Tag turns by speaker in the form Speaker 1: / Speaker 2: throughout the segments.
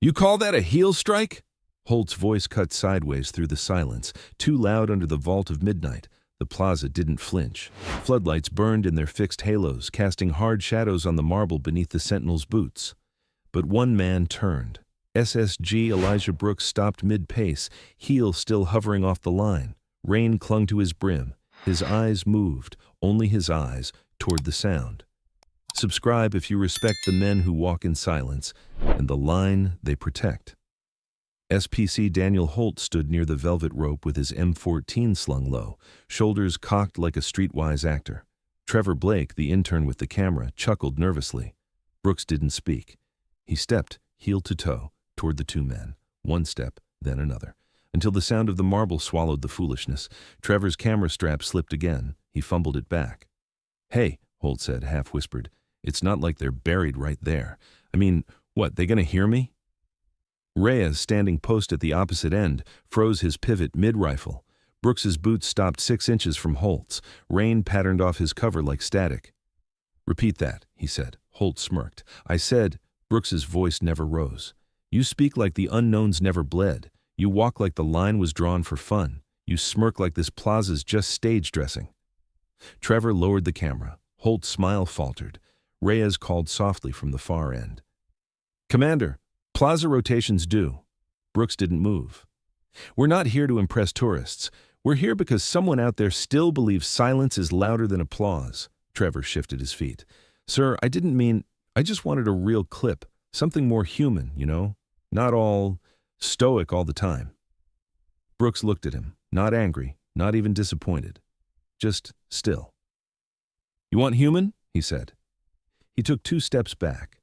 Speaker 1: You call that a heel strike? Holt's voice cut sideways through the silence, too loud under the vault of midnight. The plaza didn't flinch. Floodlights burned in their fixed halos, casting hard shadows on the marble beneath the sentinel's boots. But one man turned. SSG Elijah Brooks stopped mid-pace, heel still hovering off the line. Rain clung to his brim. His eyes moved, only his eyes, toward the sound. Subscribe if you respect the men who walk in silence and the line they protect. SPC Daniel Holt stood near the velvet rope with his M14 slung low, shoulders cocked like a streetwise actor. Trevor Blake, the intern with the camera, chuckled nervously. Brooks didn't speak. He stepped, heel to toe, toward the two men, one step, then another, until the sound of the marble swallowed the foolishness. Trevor's camera strap slipped again. He fumbled it back. "Hey," Holt said, half-whispered, "it's not like they're buried right there. I mean, what, they gonna hear me?" Reyes, standing post at the opposite end, froze his pivot mid-rifle. Brooks's boots stopped 6 inches from Holt's. Rain patterned off his cover like static. "Repeat that," he said. Holt smirked. "I said," Brooks's voice never rose, "you speak like the unknowns never bled. You walk like the line was drawn for fun. You smirk like this plaza's just stage dressing." Trevor lowered the camera. Holt's smile faltered. Reyes called softly from the far end. "Commander, plaza rotations due." Brooks didn't move. "We're not here to impress tourists. We're here because someone out there still believes silence is louder than applause." Trevor shifted his feet. "Sir, I didn't mean, I just wanted a real clip. Something more human, you know? Not all stoic all the time." Brooks looked at him, not angry, not even disappointed. Just still. "You want human?" he said. He took 2 steps back,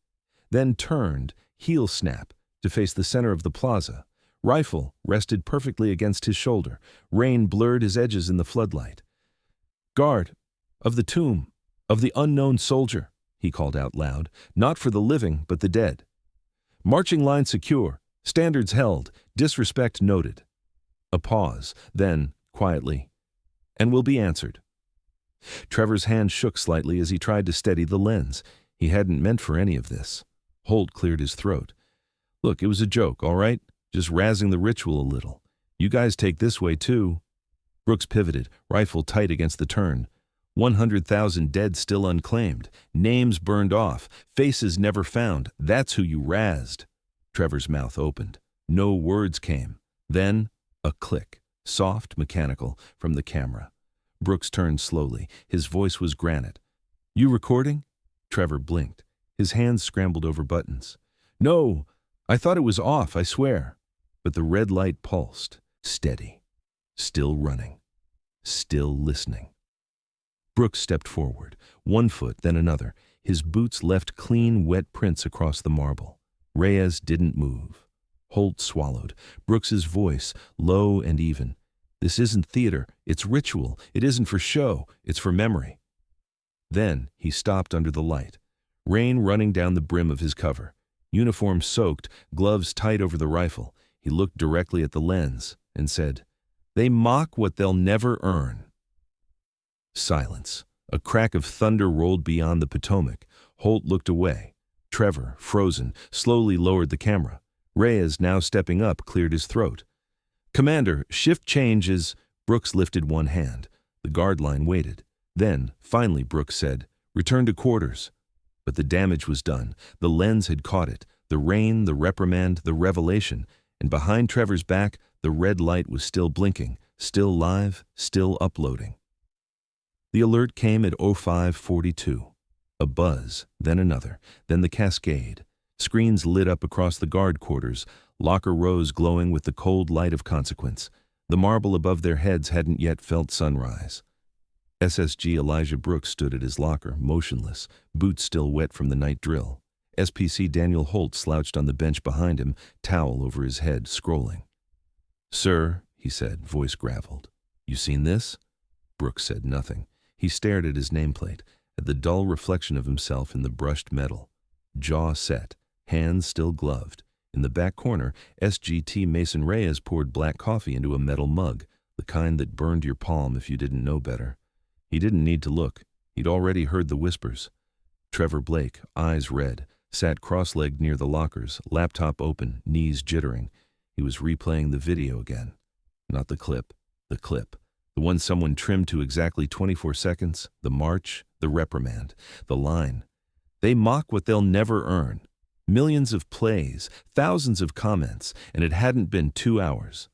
Speaker 1: then turned, heel snap, to face the center of the plaza. Rifle rested perfectly against his shoulder. Rain blurred his edges in the floodlight. "Guard of the tomb, of the unknown soldier," he called out loud, "not for the living, but the dead. Marching line secure, standards held, disrespect noted." A pause, then, quietly, "And will be answered." Trevor's hand shook slightly as he tried to steady the lens. He hadn't meant for any of this. Holt cleared his throat. "Look, it was a joke, all right? Just razzing the ritual a little. You guys take this way, too." Brooks pivoted, rifle tight against the turn. 100,000 dead still unclaimed. Names burned off. Faces never found. That's who you razzed. Trevor's mouth opened. No words came. Then, a click, soft, mechanical, from the camera. Brooks turned slowly. His voice was granite. "You recording?" Trevor blinked. His hands scrambled over buttons. "No, I thought it was off, I swear." But the red light pulsed, steady, still running, still listening. Brooks stepped forward, 1 foot, then another. His boots left clean, wet prints across the marble. Reyes didn't move. Holt swallowed. Brooks's voice, low and even. "This isn't theater, it's ritual. It isn't for show, it's for memory." Then he stopped under the light. Rain running down the brim of his cover. Uniform soaked, gloves tight over the rifle. He looked directly at the lens and said, "They mock what they'll never earn." Silence. A crack of thunder rolled beyond the Potomac. Holt looked away. Trevor, frozen, slowly lowered the camera. Reyes, now stepping up, cleared his throat. "Commander, shift change is—" Brooks lifted one hand. The guard line waited. Then, finally, Brooks said, "Return to quarters." But the damage was done. The lens had caught it. The rain, the reprimand, the revelation. And behind Trevor's back, the red light was still blinking, still live, still uploading. The alert came at 05:42. A buzz, then another, then the cascade. Screens lit up across the guard quarters, locker rows glowing with the cold light of consequence. The marble above their heads hadn't yet felt sunrise. SSG Elijah Brooks stood at his locker, motionless, boots still wet from the night drill. SPC Daniel Holt slouched on the bench behind him, towel over his head, scrolling. "Sir," he said, voice graveled. "You seen this?" Brooks said nothing. He stared at his nameplate, at the dull reflection of himself in the brushed metal. Jaw set, hands still gloved. In the back corner, SGT Mason Reyes poured black coffee into a metal mug, the kind that burned your palm if you didn't know better. He didn't need to look. He'd already heard the whispers. Trevor Blake, eyes red, sat cross-legged near the lockers, laptop open, knees jittering. He was replaying the video again. Not the clip, the clip. The one someone trimmed to exactly 24 seconds, the march, the reprimand, the line. They mock what they'll never earn. Millions of plays, thousands of comments, and it hadn't been 2 hours.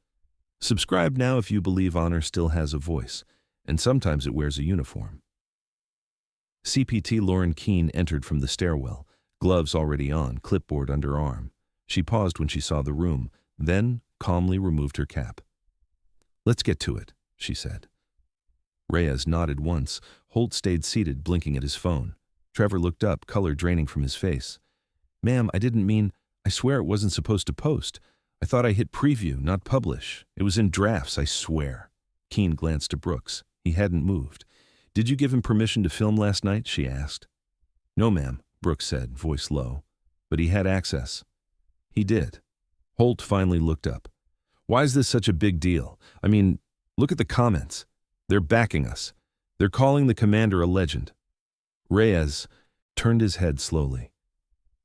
Speaker 1: Subscribe now if you believe honor still has a voice, and sometimes it wears a uniform. CPT Lauren Keene entered from the stairwell, gloves already on, clipboard under arm. She paused when she saw the room, then calmly removed her cap. "Let's get to it," she said. Reyes nodded once. Holt stayed seated, blinking at his phone. Trevor looked up, color draining from his face. "Ma'am, I didn't mean, I swear it wasn't supposed to post. I thought I hit preview, not publish. It was in drafts, I swear." Keene glanced to Brooks. He hadn't moved. "Did you give him permission to film last night?" she asked. "No, ma'am," Brooks said, voice low. "But he had access." "He did." Holt finally looked up. "Why is this such a big deal? I mean, look at the comments. They're backing us. They're calling the commander a legend." Reyes turned his head slowly.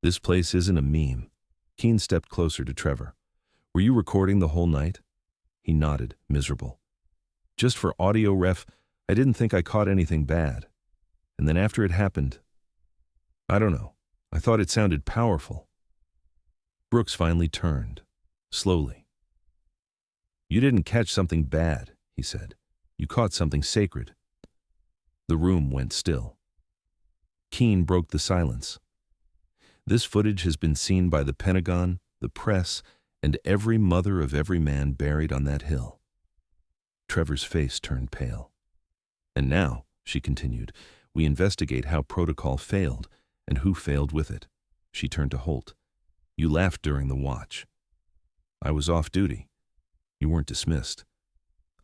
Speaker 1: "This place isn't a meme." Keene stepped closer to Trevor. "Were you recording the whole night?" He nodded, miserable. "Just for audio ref, I didn't think I caught anything bad. And then after it happened, I don't know, I thought it sounded powerful." Brooks finally turned, slowly. "You didn't catch something bad," he said. "You caught something sacred." The room went still. Keene broke the silence. "This footage has been seen by the Pentagon, the press, and every mother of every man buried on that hill." Trevor's face turned pale. "And now," she continued, "we investigate how protocol failed and who failed with it." She turned to Holt. "You laughed during the watch." "I was off duty." "You weren't dismissed."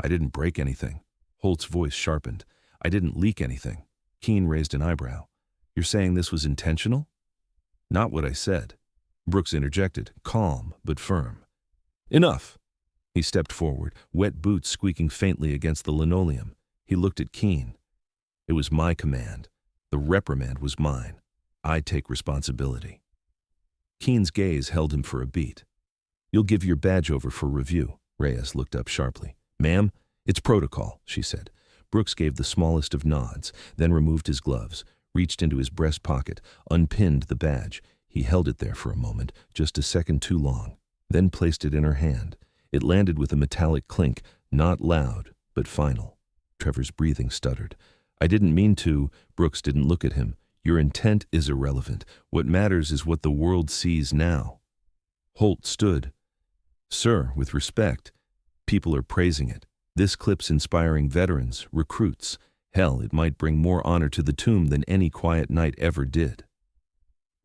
Speaker 1: "I didn't break anything." Holt's voice sharpened. "I didn't leak anything." Keene raised an eyebrow. "You're saying this was intentional?" "Not what I said." Brooks interjected, calm but firm. "Enough." He stepped forward, wet boots squeaking faintly against the linoleum. He looked at Keene. "It was my command. The reprimand was mine. I take responsibility." Keene's gaze held him for a beat. "You'll give your badge over for review." Reyes looked up sharply. "Ma'am, it's protocol," she said. Brooks gave the smallest of nods, then removed his gloves, reached into his breast pocket, unpinned the badge. He held it there for a moment, just a second too long, then placed it in her hand. It landed with a metallic clink, not loud, but final. Trevor's breathing stuttered. "I didn't mean to." Brooks didn't look at him. "Your intent is irrelevant. What matters is what the world sees now." Holt stood. "Sir, with respect, people are praising it. This clip's inspiring veterans, recruits. Hell, it might bring more honor to the tomb than any quiet night ever did."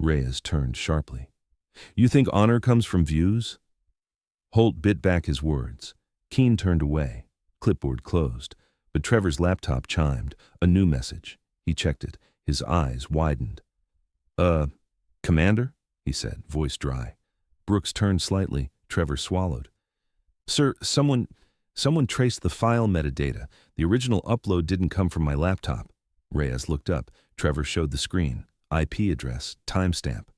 Speaker 1: Reyes turned sharply. "You think honor comes from views?" Holt bit back his words. Keene turned away. Clipboard closed. But Trevor's laptop chimed. A new message. He checked it. His eyes widened. Commander?" he said, voice dry. Brooks turned slightly. Trevor swallowed. "Sir, someone traced the file metadata. The original upload didn't come from my laptop." Reyes looked up. Trevor showed the screen. IP address, timestamp.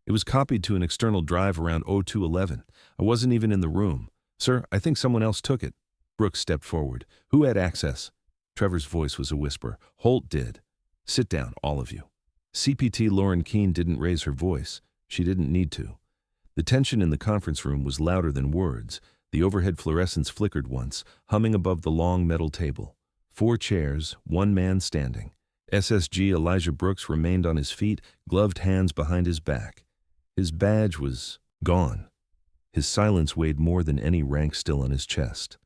Speaker 1: "It was copied to an external drive around 0211. I wasn't even in the room. Sir, I think someone else took it." Brooks stepped forward. "Who had access?" Trevor's voice was a whisper. "Holt did." "Sit down, all of you." CPT Lauren Keene didn't raise her voice. She didn't need to. The tension in the conference room was louder than words. The overhead fluorescents flickered once, humming above the long metal table. 4 chairs, 1 man standing. SSG Elijah Brooks remained on his feet, gloved hands behind his back. His badge was gone. His silence weighed more than any rank still on his chest.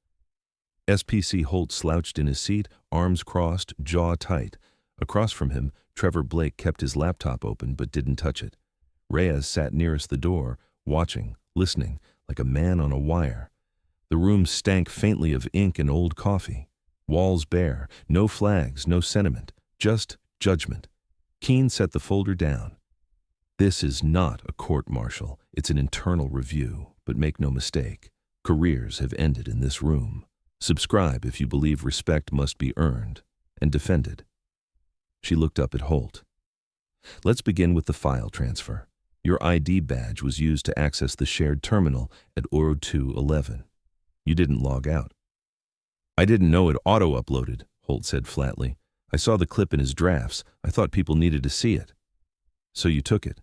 Speaker 1: SPC Holt slouched in his seat, arms crossed, jaw tight. Across from him, Trevor Blake kept his laptop open but didn't touch it. Reyes sat nearest the door, watching, listening, like a man on a wire. The room stank faintly of ink and old coffee. Walls bare, no flags, no sentiment, just judgment. Keene set the folder down. "This is not a court-martial. It's an internal review. But make no mistake, careers have ended in this room. Subscribe if you believe respect must be earned and defended." She looked up at Holt. "Let's begin with the file transfer." Your ID badge was used to access the shared terminal at Oro 211. You didn't log out. I didn't know it auto-uploaded, Holt said flatly. I saw the clip in his drafts. I thought people needed to see it. So you took it.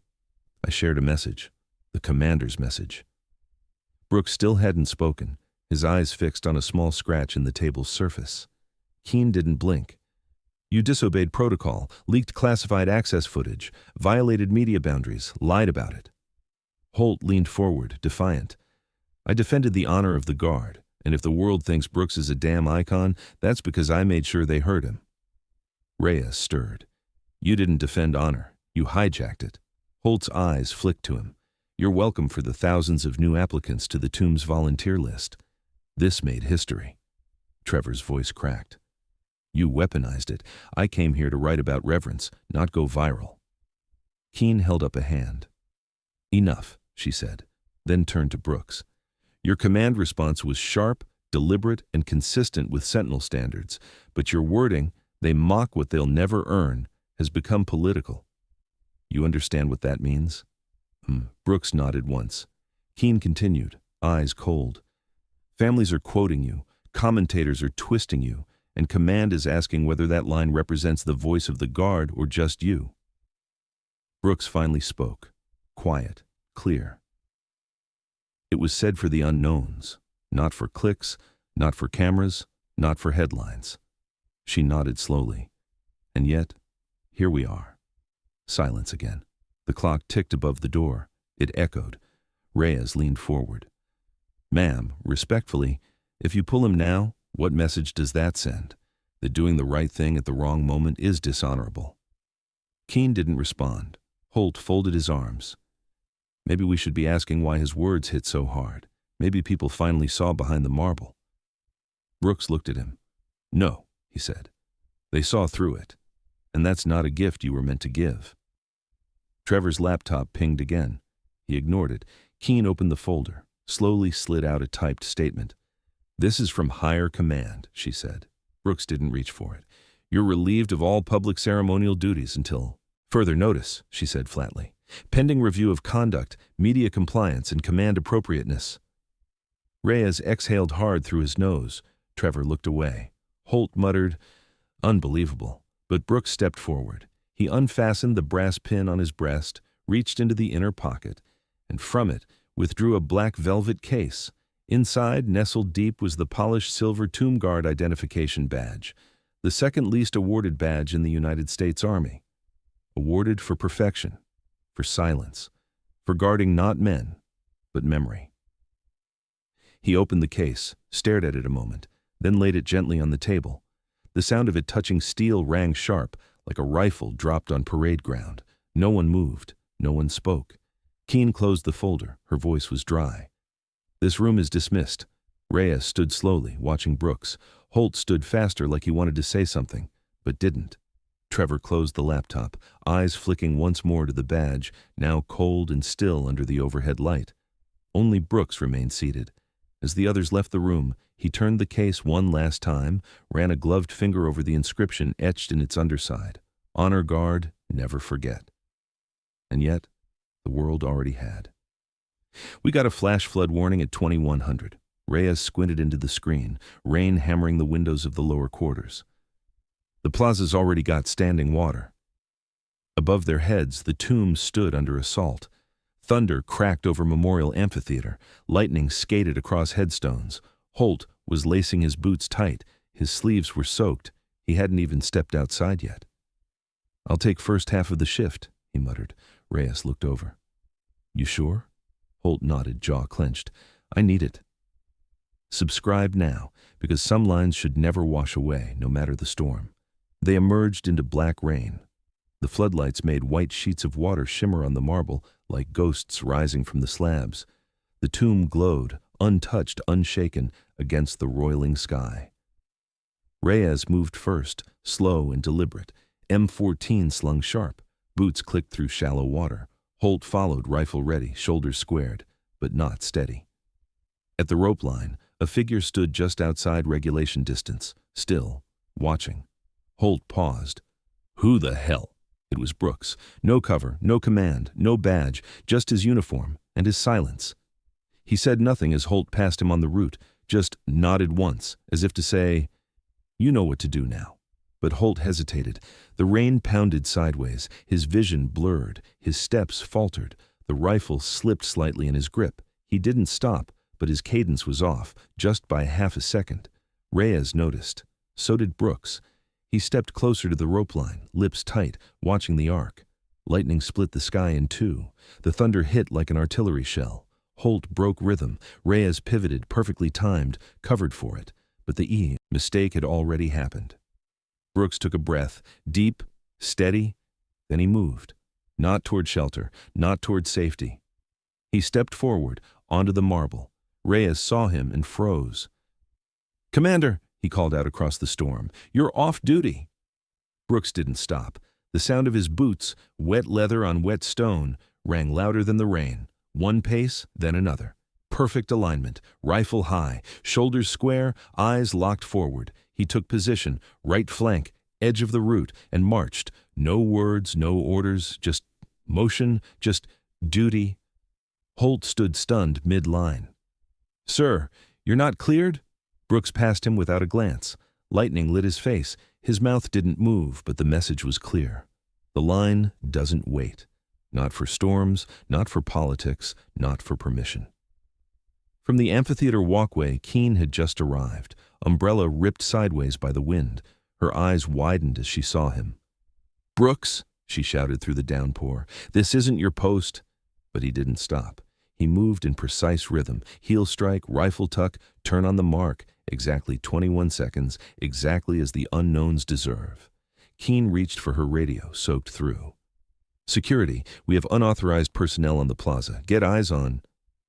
Speaker 1: I shared a message. The commander's message. Brooks still hadn't spoken, his eyes fixed on a small scratch in the table's surface. Keene didn't blink. You disobeyed protocol, leaked classified access footage, violated media boundaries, lied about it. Holt leaned forward, defiant. I defended the honor of the guard, and if the world thinks Brooks is a damn icon, that's because I made sure they heard him. Reyes stirred. You didn't defend honor. You hijacked it. Holt's eyes flicked to him. You're welcome for the thousands of new applicants to the Tomb's volunteer list. This made history. Trevor's voice cracked. You weaponized it. I came here to write about reverence, not go viral. Keene held up a hand. Enough, she said, then turned to Brooks. Your command response was sharp, deliberate, and consistent with Sentinel standards, but your wording, they mock what they'll never earn, has become political. You understand what that means? Brooks nodded once. Keene continued, eyes cold. Families are quoting you, commentators are twisting you, and command is asking whether that line represents the voice of the guard or just you. Brooks finally spoke, quiet, clear. It was said for the unknowns, not for clicks, not for cameras, not for headlines. She nodded slowly. And yet, here we are. Silence again. The clock ticked above the door. It echoed. Reyes leaned forward. Ma'am, respectfully, if you pull him now, what message does that send? That doing the right thing at the wrong moment is dishonorable. Keene didn't respond. Holt folded his arms. Maybe we should be asking why his words hit so hard. Maybe people finally saw behind the marble. Brooks looked at him. No, he said. They saw through it. And that's not a gift you were meant to give. Trevor's laptop pinged again. He ignored it. Keene opened the folder, slowly slid out a typed statement. This is from higher command, she said. Brooks didn't reach for it. You're relieved of all public ceremonial duties until further notice, she said flatly. Pending review of conduct, media compliance, and command appropriateness. Reyes exhaled hard through his nose. Trevor looked away. Holt muttered, unbelievable. But Brooks stepped forward. He unfastened the brass pin on his breast, reached into the inner pocket, and from it withdrew a black velvet case. Inside, nestled deep, was the polished silver Tomb Guard identification badge, the second least awarded badge in the United States Army. Awarded for perfection, for silence, for guarding not men, but memory. He opened the case, stared at it a moment, then laid it gently on the table. The sound of it touching steel rang sharp, like a rifle dropped on parade ground. No one moved, no one spoke. Keene closed the folder. Her voice was dry. This room is dismissed. Reyes stood slowly, watching Brooks. Holt stood faster, like he wanted to say something, but didn't. Trevor closed the laptop, eyes flicking once more to the badge, now cold and still under the overhead light. Only Brooks remained seated. As the others left the room, he turned the case one last time, ran a gloved finger over the inscription etched in its underside. Honor Guard, never forget. And yet, the world already had. We got a flash flood warning at 2100. Reyes squinted into the screen, rain hammering the windows of the lower quarters. The plaza's already got standing water. Above their heads, the tombs stood under assault. Thunder cracked over Memorial Amphitheater. Lightning skated across headstones. Holt was lacing his boots tight. His sleeves were soaked. He hadn't even stepped outside yet. I'll take first half of the shift, he muttered. Reyes looked over. You sure? Holt nodded, jaw clenched. I need it. Subscribe now, because some lines should never wash away, no matter the storm. They emerged into black rain. The floodlights made white sheets of water shimmer on the marble like ghosts rising from the slabs. The tomb glowed, untouched, unshaken, against the roiling sky. Reyes moved first, slow and deliberate. M14 slung sharp. Boots clicked through shallow water. Holt followed, rifle ready, shoulders squared, but not steady. At the rope line, a figure stood just outside regulation distance, still, watching. Holt paused. Who the hell? It was Brooks. No cover, no command, no badge, just his uniform and his silence. He said nothing as Holt passed him on the route, just nodded once, as if to say, "You know what to do now." But Holt hesitated. The rain pounded sideways, his vision blurred, his steps faltered, the rifle slipped slightly in his grip. He didn't stop, but his cadence was off, just by half a second. Reyes noticed. So did Brooks. He stepped closer to the rope line, lips tight, watching the arc. Lightning split the sky in two. The thunder hit like an artillery shell. Holt broke rhythm. Reyes pivoted, perfectly timed, covered for it. But the mistake had already happened. Brooks took a breath, deep, steady, then he moved. Not toward shelter, not toward safety. He stepped forward, onto the marble. Reyes saw him and froze. "Commander," he called out across the storm, "you're off duty." Brooks didn't stop. The sound of his boots, wet leather on wet stone, rang louder than the rain. One pace, then another. Perfect alignment, rifle high, shoulders square, eyes locked forward. He took position, right flank, edge of the route, and marched. No words, no orders, just motion, just duty. Holt stood stunned mid-line. "Sir, you're not cleared?" Brooks passed him without a glance. Lightning lit his face. His mouth didn't move, but the message was clear. The line doesn't wait. Not for storms, not for politics, not for permission. From the amphitheater walkway, Keene had just arrived. Umbrella ripped sideways by the wind. Her eyes widened as she saw him. "Brooks," she shouted through the downpour, "this isn't your post." But he didn't stop. He moved in precise rhythm, heel strike, rifle tuck, turn on the mark, exactly 21 seconds, exactly as the unknowns deserve. Keene reached for her radio, soaked through. "Security, we have unauthorized personnel on the plaza. Get eyes on."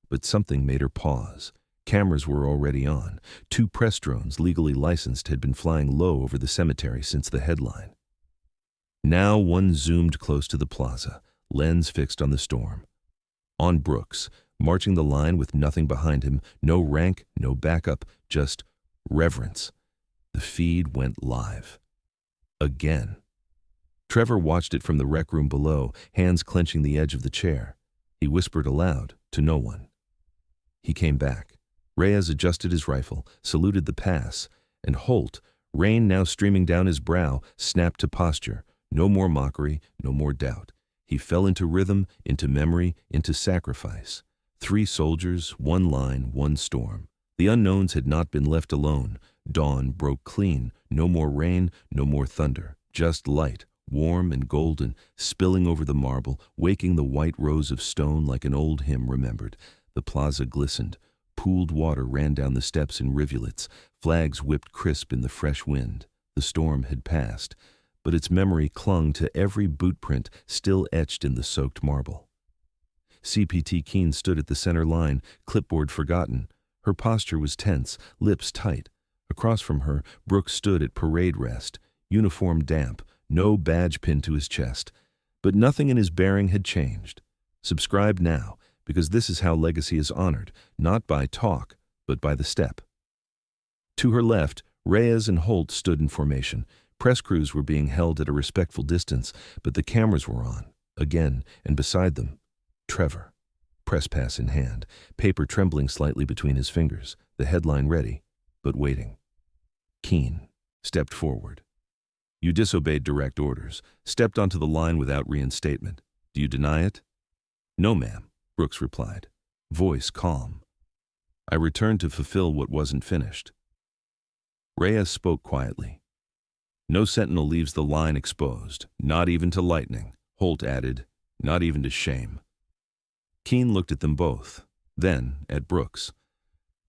Speaker 1: But something made her pause. Cameras were already on. 2 press drones, legally licensed, had been flying low over the cemetery since the headline. Now one zoomed close to the plaza, lens fixed on the storm. On Brooks, marching the line with nothing behind him, no rank, no backup, just reverence. The feed went live. Again. Trevor watched it from the rec room below, hands clenching the edge of the chair. He whispered aloud, to no one. He came back. Reyes adjusted his rifle, saluted the pass, and Holt, rain now streaming down his brow, snapped to posture. No more mockery, no more doubt. He fell into rhythm, into memory, into sacrifice. 3 soldiers, 1 line, 1 storm. The unknowns had not been left alone. Dawn broke clean. No more rain, no more thunder. Just light, warm and golden, spilling over the marble, waking the white rows of stone like an old hymn remembered. The plaza glistened. Pooled water ran down the steps in rivulets. Flags whipped crisp in the fresh wind. The storm had passed, but its memory clung to every boot print still etched in the soaked marble. CPT Keene stood at the center line, clipboard forgotten. Her posture was tense, lips tight. Across from her, Brooks stood at parade rest, uniform damp, no badge pinned to his chest. But nothing in his bearing had changed. Subscribe now, because this is how legacy is honored, not by talk, but by the step. To her left, Reyes and Holt stood in formation. Press crews were being held at a respectful distance, but the cameras were on, again, and beside them, Trevor, press pass in hand, paper trembling slightly between his fingers, the headline ready, but waiting. Keene stepped forward. "You disobeyed direct orders, stepped onto the line without reinstatement. Do you deny it?" "No, ma'am," Brooks replied, voice calm. "I returned to fulfill what wasn't finished." Reyes spoke quietly. "No sentinel leaves the line exposed, not even to lightning," Holt added, "not even to shame." Keene looked at them both, then at Brooks.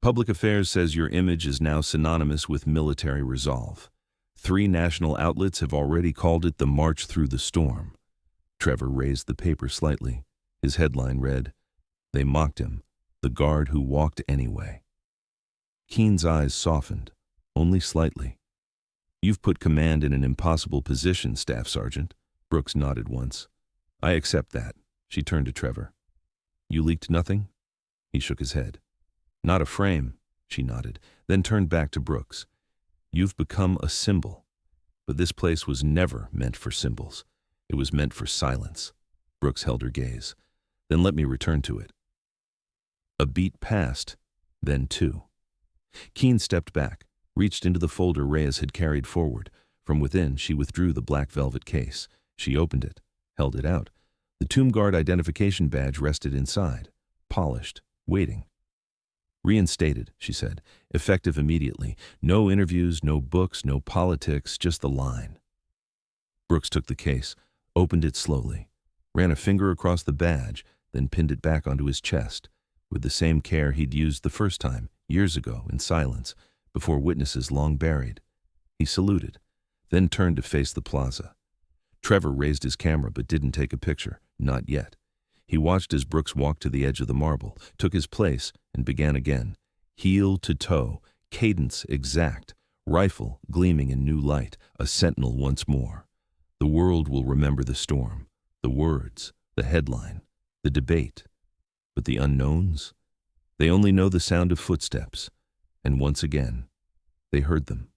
Speaker 1: "Public Affairs says your image is now synonymous with military resolve. 3 national outlets have already called it the March Through the Storm." Trevor raised the paper slightly. His headline read, "They mocked him, the guard who walked anyway." Keene's eyes softened, only slightly. "You've put command in an impossible position, Staff Sergeant." Brooks nodded once. "I accept that." She turned to Trevor. "You leaked nothing?" He shook his head. "Not a frame," she nodded, then turned back to Brooks. "You've become a symbol. But this place was never meant for symbols. It was meant for silence. Brooks held her gaze. Then let me return to it. A beat passed, then two. Keene stepped back, reached into the folder Reyes had carried forward. From within, she withdrew the black velvet case. She opened it, held it out. The Tomb Guard identification badge rested inside, polished, waiting. Reinstated, she said, effective immediately. No interviews, no books, no politics, just the line. Brooks took the case, opened it slowly, ran a finger across the badge, then pinned it back onto his chest, with the same care he'd used the first time, years ago, in silence, before witnesses long buried. He saluted, then turned to face the plaza. Trevor raised his camera but didn't take a picture, not yet. He watched as Brooks walked to the edge of the marble, took his place, and began again. Heel to toe, cadence exact, rifle gleaming in new light, a sentinel once more. The world will remember the storm, the words, the headline, the debate. But the unknowns? They only know the sound of footsteps, and once again, they heard them.